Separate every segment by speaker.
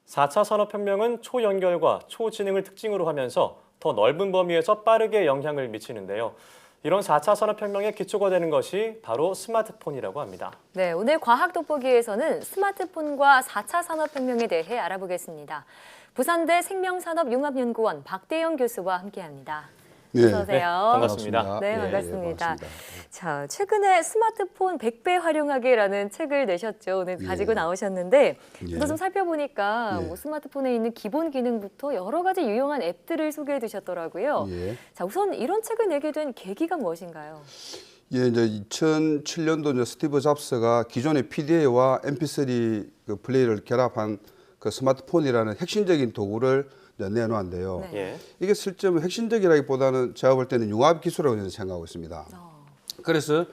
Speaker 1: 4차 산업혁명은 초연결과 초지능을 특징으로 하면서 더 넓은 범위에서 빠르게 영향을 미치는데요. 이런 4차 산업혁명의 기초가 되는 것이 바로 스마트폰이라고 합니다.
Speaker 2: 네, 오늘 과학 돋보기에서는 스마트폰과 4차 산업혁명에 대해 알아보겠습니다. 부산대 생명산업융합연구원 박대영 교수와 함께합니다. 어서 오세요.
Speaker 1: 네, 반갑습니다.
Speaker 2: 네,
Speaker 3: 예,
Speaker 2: 반갑습니다.
Speaker 3: 반갑습니다.
Speaker 2: 자, 최근에 스마트폰 100배 활용하기라는 책을 내셨죠. 오늘 가지고 나오셨는데 저도 좀 살펴보니까 뭐 스마트폰에 있는 기본 기능부터 여러 가지 유용한 앱들을 소개해 주셨더라고요. 자, 우선 이런 책을 내게 된 계기가 무엇인가요?
Speaker 3: 예, 이제 2007년도 이제 스티브 잡스가 기존의 PDA와 MP3 그 플레이를 결합한 그 스마트폰이라는 핵심적인 도구를 이제 내놓았는데요.
Speaker 2: 네.
Speaker 1: 예.
Speaker 3: 이게 실제 핵심적이라기보다는 제가 볼 때는 융합 기술이라고 저는 생각하고 있습니다. 그래서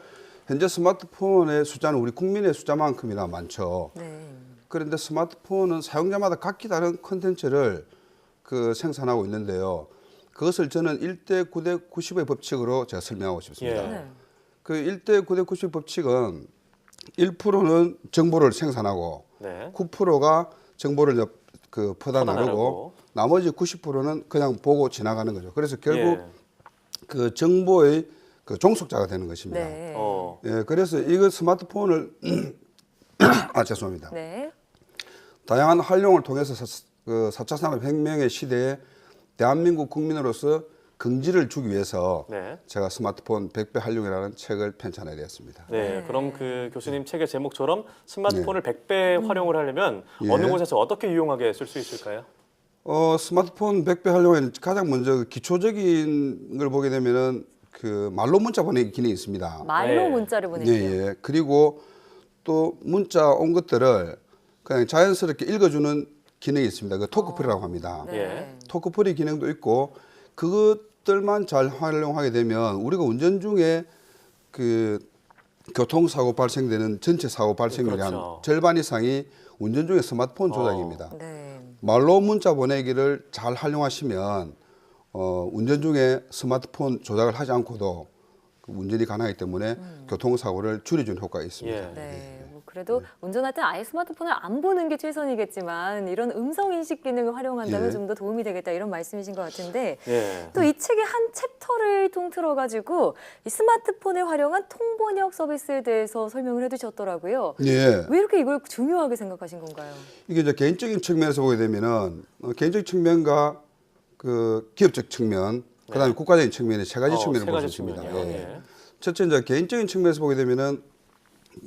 Speaker 3: 현재 스마트폰의 숫자는 우리 국민의 숫자만큼이나 많죠.
Speaker 2: 네.
Speaker 3: 그런데 스마트폰은 사용자마다 각기 다른 콘텐츠를 그 생산하고 있는데요. 그것을 저는 1대 9대 90의 법칙으로 제가 설명하고 싶습니다.
Speaker 1: 예.
Speaker 2: 네.
Speaker 3: 그 1대 9대 90 법칙은 1%는 정보를 생산하고
Speaker 1: 네.
Speaker 3: 9%가 정보를 이제 그 퍼다
Speaker 1: 나누고.
Speaker 3: 나르고 나머지 90%는 그냥 보고 지나가는 거죠. 그래서 결국
Speaker 1: 예.
Speaker 3: 그 정보의 그 종속자가 되는 것입니다.
Speaker 2: 네.
Speaker 3: 예, 그래서 이거 스마트폰을 죄송합니다.
Speaker 2: 네.
Speaker 3: 다양한 활용을 통해서 그 4차 산업혁명의 시대에 대한민국 국민으로서 긍지를 주기 위해서
Speaker 1: 네.
Speaker 3: 제가 스마트폰 100배 활용이라는 책을 편찬하게 되었습니다.
Speaker 1: 네,
Speaker 2: 네.
Speaker 1: 그럼 그 교수님 책의 제목처럼 스마트폰을 100배 활용을 하려면
Speaker 3: 예.
Speaker 1: 어느 곳에서 어떻게 유용하게 쓸 수 있을까요?
Speaker 3: 스마트폰 100배 활용에는 가장 먼저 그 기초적인 걸 보게 되면은 그 말로 문자 보내기 기능이 있습니다.
Speaker 2: 말로
Speaker 1: 네.
Speaker 2: 문자를 보내기요.
Speaker 3: 예. 그리고 또 문자 온 것들을 그냥 자연스럽게 읽어주는 기능이 있습니다. 그 토크풀이라고 합니다.
Speaker 2: 네.
Speaker 1: 예.
Speaker 3: 토크풀이 기능도 있고 그것들만 잘 활용하게 되면 우리가 운전 중에 그 교통사고 발생되는 전체 사고 발생률이
Speaker 1: 그렇죠.
Speaker 3: 한 절반 이상이 운전 중에 스마트폰 조작입니다.
Speaker 2: 네.
Speaker 3: 말로 문자 보내기를 잘 활용하시면 운전 중에 스마트폰 조작을 하지 않고도 그 운전이 가능하기 때문에 교통사고를 줄여주는 효과가 있습니다.
Speaker 1: 예.
Speaker 2: 네, 뭐 그래도 운전할 때 아예 스마트폰을 안 보는 게 최선이겠지만 이런 음성 인식 기능을 활용한다면
Speaker 3: 예.
Speaker 2: 좀 더 도움이 되겠다 이런 말씀이신 것 같은데
Speaker 1: 예.
Speaker 2: 또 이 책의 한 챕터를 통틀어 가지고 이 스마트폰에 활용한 통번역 서비스에 대해서 설명을 해주셨더라고요.
Speaker 3: 예.
Speaker 2: 왜 이렇게 이걸 중요하게 생각하신 건가요?
Speaker 3: 이게 이제 개인적인 측면에서 보게 되면은 개인적 측면과 그 기업적 측면, 그다음에 국가적인 측면의 세 가지 측면을
Speaker 1: 세
Speaker 3: 볼 수
Speaker 1: 가지
Speaker 3: 있습니다.
Speaker 1: 측면이요.
Speaker 3: 예.
Speaker 1: 예.
Speaker 3: 첫째 이제 개인적인 측면에서 보게 되면은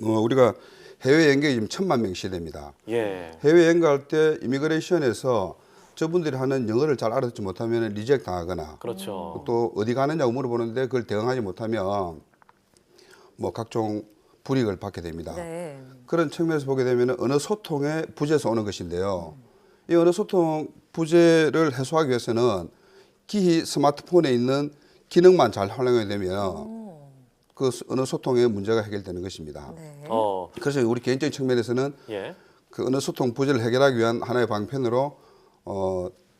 Speaker 3: 우리가 해외 연객이 지금 1,000만 명 시대입니다.
Speaker 1: 예.
Speaker 3: 해외 여행 갈 때 이미그레이션에서 저분들이 하는 영어를 잘 알아듣지 못하면 리젝트 당하거나
Speaker 1: 그렇죠.
Speaker 3: 또 어디 가느냐고 물어보는데 그걸 대응하지 못하면 뭐 각종 불이익을 받게 됩니다.
Speaker 2: 네.
Speaker 3: 그런 측면에서 보게 되면 언어 소통의 부재에서 오는 것인데요. 이 언어 소통 부재를 해소하기 위해서는 기히 스마트폰에 있는 기능만 잘 활용하게 되면 그 언어 소통의 문제가 해결되는 것입니다.
Speaker 2: 네.
Speaker 3: 그래서 우리 개인적인 측면에서는
Speaker 1: 예.
Speaker 3: 그 언어 소통 부재를 해결하기 위한 하나의 방편으로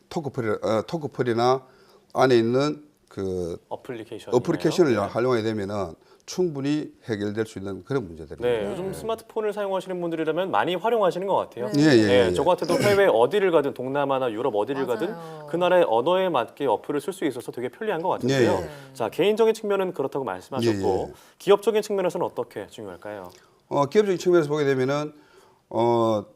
Speaker 3: 토크풀이나 안에 있는 그 어플리케이션을
Speaker 1: 예.
Speaker 3: 활용하게 되면은 충분히 해결될 수 있는 그런 문제들입니다.
Speaker 1: 네, 요즘 스마트폰을 사용하시는 분들이라면 많이 활용하시는 것 같아요.
Speaker 2: 네.
Speaker 3: 예.
Speaker 1: 저 같아도 해외 어디를 가든 동남아나 유럽 어디를
Speaker 2: 맞아요.
Speaker 1: 가든 그 나라의 언어에 맞게 어플을 쓸 수 있어서 되게 편리한 것 같은데요.
Speaker 3: 예.
Speaker 1: 자, 개인적인 측면은 그렇다고 말씀하셨고
Speaker 3: 예.
Speaker 1: 기업적인 측면에서는 어떻게 중요할까요?
Speaker 3: 기업적인 측면에서 보게 되면은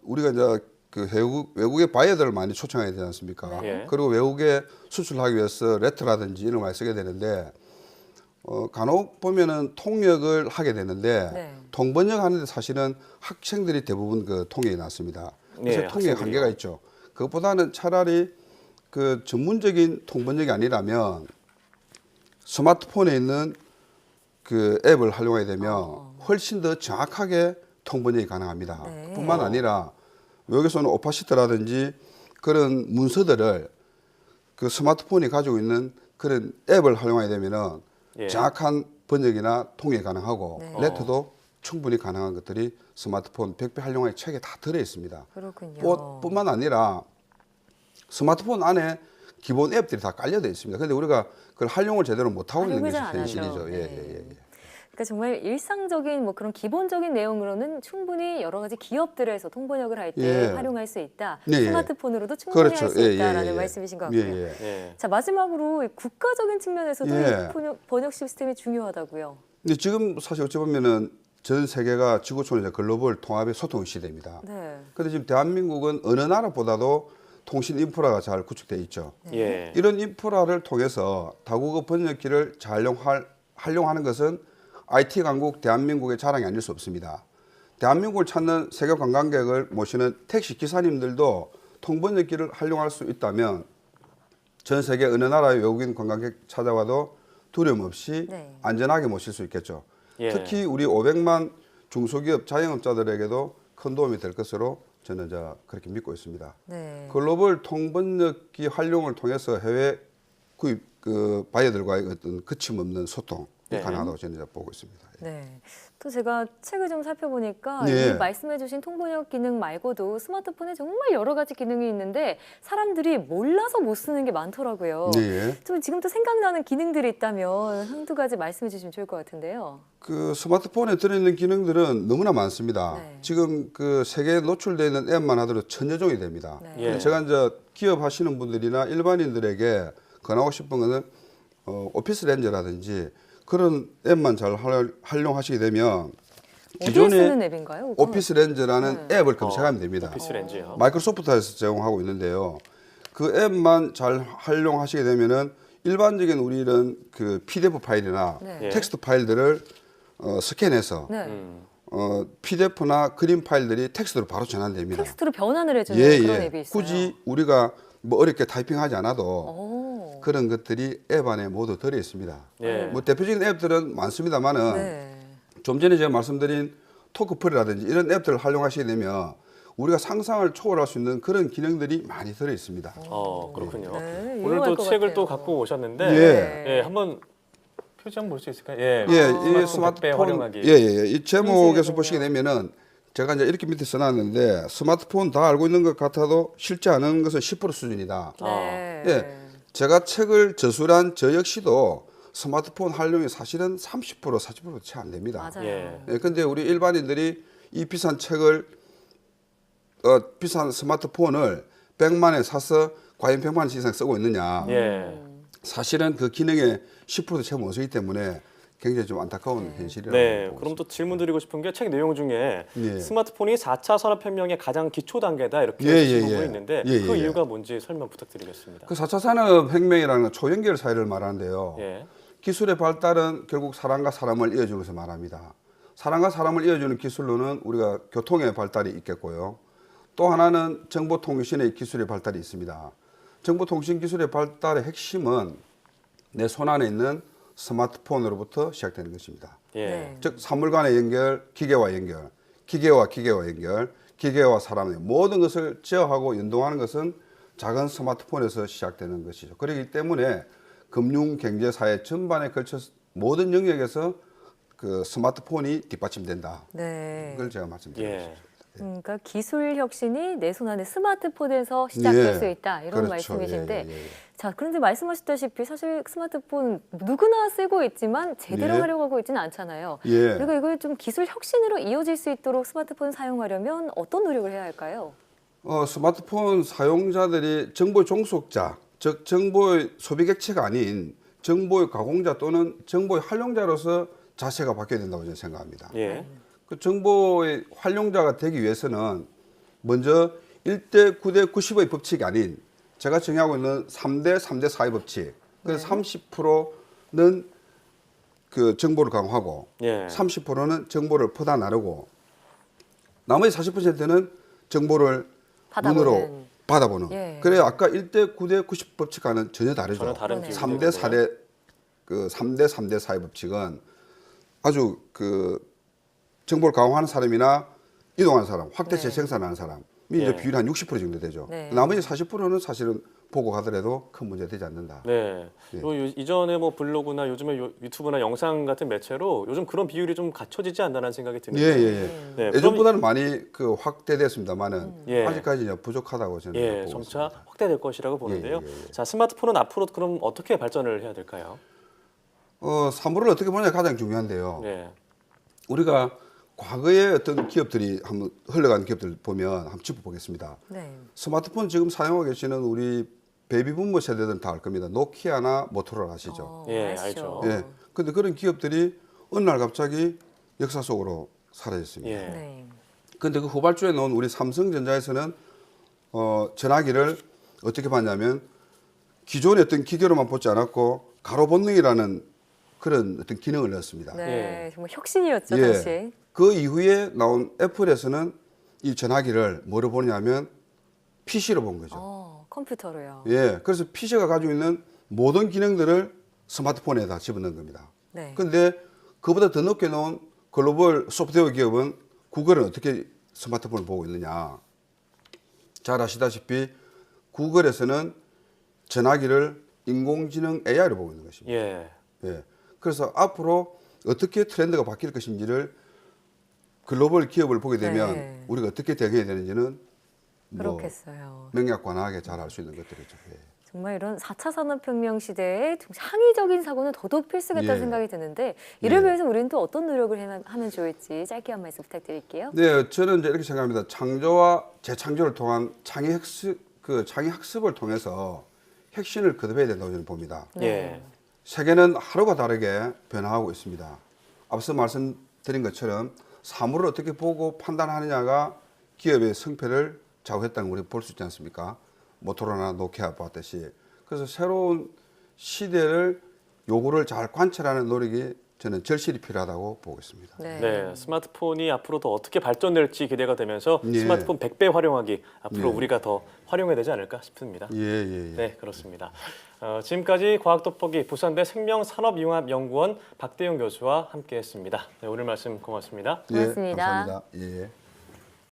Speaker 3: 우리가 이제 그 외국의 바이어들을 많이 초청해야 되지 않습니까?
Speaker 1: 네.
Speaker 3: 그리고 외국에 수출하기 위해서 레터라든지 이런 걸 많이 쓰게 되는데 간혹 보면은 통역을 하게 되는데
Speaker 2: 네.
Speaker 3: 통번역 하는데 사실은 학생들이 대부분 그 통역이 났습니다. 그래서
Speaker 1: 네,
Speaker 3: 통역에
Speaker 1: 학생들이요.
Speaker 3: 한계가 있죠. 그것보다는 차라리 그 전문적인 통번역이 아니라면 스마트폰에 있는 그 앱을 활용하게 되면 훨씬 더 정확하게 통번역이 가능합니다.
Speaker 2: 네.
Speaker 3: 뿐만 아니라 외국에서는 오파시트라든지 그런 문서들을 그 스마트폰이 가지고 있는 그런 앱을 활용하게 되면은
Speaker 1: 예.
Speaker 3: 정확한 번역이나 통역이 가능하고
Speaker 2: 네.
Speaker 3: 레터도 충분히 가능한 것들이 스마트폰 100배 활용의 책에 다 들어 있습니다.
Speaker 2: 그렇군요.
Speaker 3: 뿐만 아니라 스마트폰 안에 기본 앱들이 다 깔려져 있습니다. 그런데 우리가 그걸 활용을 제대로 못 하고 있는
Speaker 2: 활용을
Speaker 3: 것이
Speaker 2: 잘안 하죠.
Speaker 3: 현실이죠.
Speaker 2: 네. 그러니까 정말 일상적인 뭐 그런 기본적인 내용으로는 충분히 여러 가지 기업들에서 통번역을 할 때
Speaker 3: 예.
Speaker 2: 활용할 수 있다.
Speaker 3: 예, 예.
Speaker 2: 스마트폰으로도 충분히
Speaker 3: 그렇죠.
Speaker 2: 할 수
Speaker 3: 예, 예,
Speaker 2: 있다라는
Speaker 3: 예.
Speaker 2: 말씀이신 것 같고요.
Speaker 3: 예, 예.
Speaker 1: 예.
Speaker 2: 자, 마지막으로 이 국가적인 측면에서도
Speaker 3: 예.
Speaker 2: 이 번역 시스템이 중요하다고요.
Speaker 3: 근데 지금 사실 어찌 보면은 전 세계가 지구촌의 글로벌 통합의 소통 시대입니다.
Speaker 2: 네.
Speaker 3: 근데 지금 대한민국은 어느 나라보다도 통신 인프라가 잘 구축돼 있죠.
Speaker 1: 예.
Speaker 3: 이런 인프라를 통해서 다국어 번역기를 잘 활용하는 것은 IT 강국 대한민국의 자랑이 아닐 수 없습니다. 대한민국을 찾는 세계 관광객을 모시는 택시 기사님들도 통번역기를 활용할 수 있다면 전 세계 어느 나라의 외국인 관광객 찾아와도 두려움 없이
Speaker 2: 네.
Speaker 3: 안전하게 모실 수 있겠죠.
Speaker 1: 예.
Speaker 3: 특히 우리 500만 중소기업 자영업자들에게도 큰 도움이 될 것으로 저는 그렇게 믿고 있습니다.
Speaker 2: 네.
Speaker 3: 글로벌 통번역기 활용을 통해서 해외 구입 바이어들과의 어떤 거침없는 소통이
Speaker 1: 네.
Speaker 3: 가능하다고 저는 보고 있습니다.
Speaker 2: 네. 또 제가 책을 좀 살펴보니까
Speaker 3: 예.
Speaker 2: 이 말씀해주신 통번역 기능 말고도 스마트폰에 정말 여러 가지 기능이 있는데 사람들이 몰라서 못 쓰는 게 많더라고요.
Speaker 3: 네.
Speaker 2: 좀 지금도 생각나는 기능들이 있다면 한두 가지 말씀해 주시면 좋을 것 같은데요.
Speaker 3: 그 스마트폰에 들어있는 기능들은 너무나 많습니다.
Speaker 2: 네.
Speaker 3: 지금 그 세계에 노출되어 있는 앱만 하더라도 천여 종이 됩니다.
Speaker 2: 네.
Speaker 1: 예.
Speaker 3: 제가 이제 기업 하시는 분들이나 일반인들에게 권하고 싶은 것은 오피스 렌즈라든지 그런 앱만 잘 활용하시게 되면
Speaker 2: 어디에 쓰는 앱인가요? 그거는?
Speaker 3: 오피스 렌즈라는 앱을 검색하면 됩니다.
Speaker 1: 오피스 렌즈요.
Speaker 3: 마이크로소프트에서 제공하고 있는데요. 그 앱만 잘 활용하시게 되면은 일반적인 우리 이런 그 PDF 파일이나
Speaker 2: 네.
Speaker 1: 예.
Speaker 3: 텍스트 파일들을 스캔해서
Speaker 2: 네.
Speaker 3: PDF나 그림 파일들이 텍스트로 바로 전환됩니다.
Speaker 2: 텍스트로 변환을 해주는
Speaker 3: 예,
Speaker 2: 그런
Speaker 3: 예.
Speaker 2: 앱이 있어요.
Speaker 3: 굳이 우리가 뭐 어렵게 타이핑하지 않아도
Speaker 2: 오.
Speaker 3: 그런 것들이 앱 안에 모두 들어 있습니다.
Speaker 1: 예.
Speaker 3: 뭐 대표적인 앱들은 많습니다만은
Speaker 2: 네.
Speaker 3: 좀 전에 제가 말씀드린 토크풀이라든지 이런 앱들을 활용하시게 되면 우리가 상상을 초월할 수 있는 그런 기능들이 많이 들어 있습니다.
Speaker 1: 그렇군요.
Speaker 2: 네, 유용할
Speaker 1: 오늘도
Speaker 2: 것
Speaker 1: 책을 또
Speaker 2: 같아요.
Speaker 1: 갖고 오셨는데
Speaker 3: 예.
Speaker 1: 예, 한번 표지 한번 볼 수 있을까요? 예.
Speaker 3: 이
Speaker 1: 스마트폰 백배 활용하기.
Speaker 3: 이 제목에서
Speaker 2: 재밌네요.
Speaker 3: 보시게 되면은 제가 이제 이렇게 밑에 써놨는데 스마트폰 다 알고 있는 것 같아도 실제 아는 것은 10% 수준이다.
Speaker 2: 네.
Speaker 3: 예. 제가 책을 저술한 저 역시도 스마트폰 활용이 사실은 30% 40%도 채 안 됩니다.
Speaker 2: 맞아요.
Speaker 1: 예.
Speaker 3: 예, 근데 우리 일반인들이 이 비싼 책을 비싼 스마트폰을 100만에 사서 과연 100만 원씩 이상 쓰고 있느냐.
Speaker 1: 예.
Speaker 3: 사실은 그 기능의 10%도 채 못 쓰기 때문에 굉장히 좀 안타까운 현실이라고
Speaker 1: 네,
Speaker 3: 보고
Speaker 1: 그럼 또 질문 드리고 싶은 게 책 내용 중에
Speaker 3: 예.
Speaker 1: 스마트폰이 4차 산업혁명의 가장 기초 단계다 이렇게
Speaker 3: 예,
Speaker 1: 쓰신
Speaker 3: 예,
Speaker 1: 부분이
Speaker 3: 예.
Speaker 1: 있는데
Speaker 3: 예,
Speaker 1: 그
Speaker 3: 예.
Speaker 1: 이유가 뭔지 설명 부탁드리겠습니다.
Speaker 3: 그 4차 산업혁명이라는 건 초연결 사회를 말하는데요.
Speaker 1: 예.
Speaker 3: 기술의 발달은 결국 사람과 사람을 이어주는 것을 말합니다. 사람과 사람을 이어주는 기술로는 우리가 교통의 발달이 있겠고요. 또 하나는 정보통신의 기술의 발달이 있습니다. 정보통신 기술의 발달의 핵심은 내 손 안에 있는 스마트폰으로부터 시작되는 것입니다.
Speaker 1: 예.
Speaker 2: 네.
Speaker 3: 즉 사물 간의 연결, 기계와 연결, 기계와 연결, 기계와 사람의 모든 것을 제어하고 연동하는 것은 작은 스마트폰에서 시작되는 것이죠. 그렇기 때문에 금융, 경제, 사회 전반에 걸쳐 모든 영역에서 그 스마트폰이 뒷받침된다.
Speaker 2: 네.
Speaker 3: 이걸 제가 말씀드리겠습니다.
Speaker 1: 예.
Speaker 2: 그러니까 기술 혁신이 내 손 안에 스마트폰에서 시작될
Speaker 3: 예.
Speaker 2: 수 있다 이런
Speaker 3: 그렇죠.
Speaker 2: 말씀이신데
Speaker 3: 예, 예, 예.
Speaker 2: 자 그런데 말씀하셨다시피 사실 스마트폰 누구나 쓰고 있지만 제대로
Speaker 3: 예.
Speaker 2: 활용하고 있지는 않잖아요.
Speaker 3: 예.
Speaker 2: 그리고 이걸 좀 기술 혁신으로 이어질 수 있도록 스마트폰 사용하려면 어떤 노력을 해야 할까요?
Speaker 3: 스마트폰 사용자들이 정보의 종속자, 즉 정보의 소비 객체가 아닌 정보의 가공자 또는 정보의 활용자로서 자세가 바뀌어야 된다고 저는 생각합니다.
Speaker 1: 예.
Speaker 3: 그 정보의 활용자가 되기 위해서는 먼저 1대 9대 90의 법칙이 아닌 제가 정의하고 있는 3대 3대 4의 법칙. 그래서 30%는 그 정보를 강화하고
Speaker 1: 예.
Speaker 3: 30%는 정보를 퍼다 나르고 나머지 40%는 정보를
Speaker 2: 받아보는.
Speaker 3: 눈으로 받아보는.
Speaker 2: 예.
Speaker 3: 그래야 아까 1대 9대 90 법칙과는 전혀 다르죠.
Speaker 1: 전혀 다른
Speaker 2: 네.
Speaker 1: 기능이
Speaker 3: 3대 4대 그 3대 3대 4의 법칙은 아주 그 정보를 강화하는 사람이나 이동하는 사람, 확대
Speaker 2: 네.
Speaker 3: 재생산하는 사람이
Speaker 1: 예.
Speaker 3: 이제 비율이 한 60% 정도 되죠.
Speaker 2: 네.
Speaker 3: 나머지 40%는 사실은 보고 가더라도 큰 문제 되지 않는다.
Speaker 1: 네.
Speaker 3: 예.
Speaker 1: 이전에 뭐 블로그나 요즘에 유튜브나 영상 같은 매체로 요즘 그런 비율이 좀 갖춰지지 않나라는 생각이
Speaker 3: 예,
Speaker 1: 드는데.
Speaker 3: 예, 예.
Speaker 1: 네. 그럼
Speaker 3: 예전보다는 많이 그 확대됐습니다만은
Speaker 1: 예.
Speaker 3: 아직까지 이제 부족하다고 저는
Speaker 1: 예,
Speaker 3: 보고
Speaker 1: 점차
Speaker 3: 있습니다.
Speaker 1: 확대될 것이라고 보는데요.
Speaker 3: 예, 예, 예.
Speaker 1: 자, 스마트폰은 앞으로 그럼 어떻게 발전을 해야 될까요?
Speaker 3: 사물을 어떻게 보느냐 가장 중요한데요.
Speaker 1: 예.
Speaker 3: 우리가 과거에 어떤 기업들이 한번 흘러간 기업들 보면 한번 짚어보겠습니다.
Speaker 2: 네.
Speaker 3: 스마트폰 지금 사용하고 계시는 우리 베이비부모 세대들은 다 알 겁니다. 노키아나 모토로라 아시죠?
Speaker 1: 예,
Speaker 2: 아시죠.
Speaker 1: 알죠.
Speaker 3: 예. 근데 그런 기업들이 어느 날 갑자기 역사 속으로 사라졌습니다.
Speaker 1: 예.
Speaker 2: 네.
Speaker 3: 근데 그 후발주에 놓은 우리 삼성전자에서는 전화기를 어떻게 봤냐면 기존의 어떤 기계로만 보지 않았고 가로 본능이라는 그런 어떤 기능을 넣었습니다.
Speaker 2: 네. 정말 혁신이었죠,
Speaker 3: 예.
Speaker 2: 당시에.
Speaker 3: 그 이후에 나온 애플에서는 이 전화기를 뭐로 보냐면 PC로 본 거죠.
Speaker 2: 컴퓨터로요.
Speaker 3: 예. 그래서 PC가 가지고 있는 모든 기능들을 스마트폰에다 집어넣은 겁니다.
Speaker 2: 네.
Speaker 3: 근데 그보다 더 높게 놓은 글로벌 소프트웨어 기업은 구글은 어떻게 스마트폰을 보고 있느냐. 잘 아시다시피 구글에서는 전화기를 인공지능 AI로 보고 있는 것입니다.
Speaker 1: 예.
Speaker 3: 예. 그래서 앞으로 어떻게 트렌드가 바뀔 것인지를 글로벌 기업을 보게 되면
Speaker 2: 네.
Speaker 3: 우리가 어떻게 대응해야 되는지는 뭐
Speaker 2: 그렇겠어요.
Speaker 3: 명약관하게 잘 알 수 있는 것들이죠. 예.
Speaker 2: 정말 이런 4차 산업혁명 시대에 좀 창의적인 사고는 더더욱 필수겠다는
Speaker 3: 예.
Speaker 2: 생각이 드는데 이를
Speaker 3: 예.
Speaker 2: 위해서 우리는 또 어떤 노력을 하면 좋을지 짧게 한 말씀 부탁드릴게요.
Speaker 3: 네, 저는 이제 이렇게 생각합니다. 창조와 재창조를 통한 창의학습을 통해서 혁신을 거듭해야 된다고 저는 봅니다.
Speaker 1: 예.
Speaker 3: 세계는 하루가 다르게 변화하고 있습니다. 앞서 말씀드린 것처럼 사물을 어떻게 보고 판단하느냐가 기업의 성패를 좌우했다는 걸 우리가 볼 수 있지 않습니까? 모토로나 노키아 봤듯이. 그래서 새로운 시대를 요구를 잘 관찰하는 노력이 저는 절실히 필요하다고 보고 있습니다.
Speaker 1: 네, 스마트폰이 앞으로 더 어떻게 발전될지 기대가 되면서
Speaker 3: 예.
Speaker 1: 스마트폰 100배 활용하기 앞으로
Speaker 3: 예.
Speaker 1: 우리가 더 활용해야 되지 않을까 싶습니다.
Speaker 3: 예.
Speaker 1: 네, 그렇습니다. 지금까지 과학돋보기 부산대 생명산업융합연구원 박대용 교수와 함께했습니다. 네, 오늘 말씀 고맙습니다.
Speaker 2: 고맙습니다.
Speaker 3: 감사합니다. 예.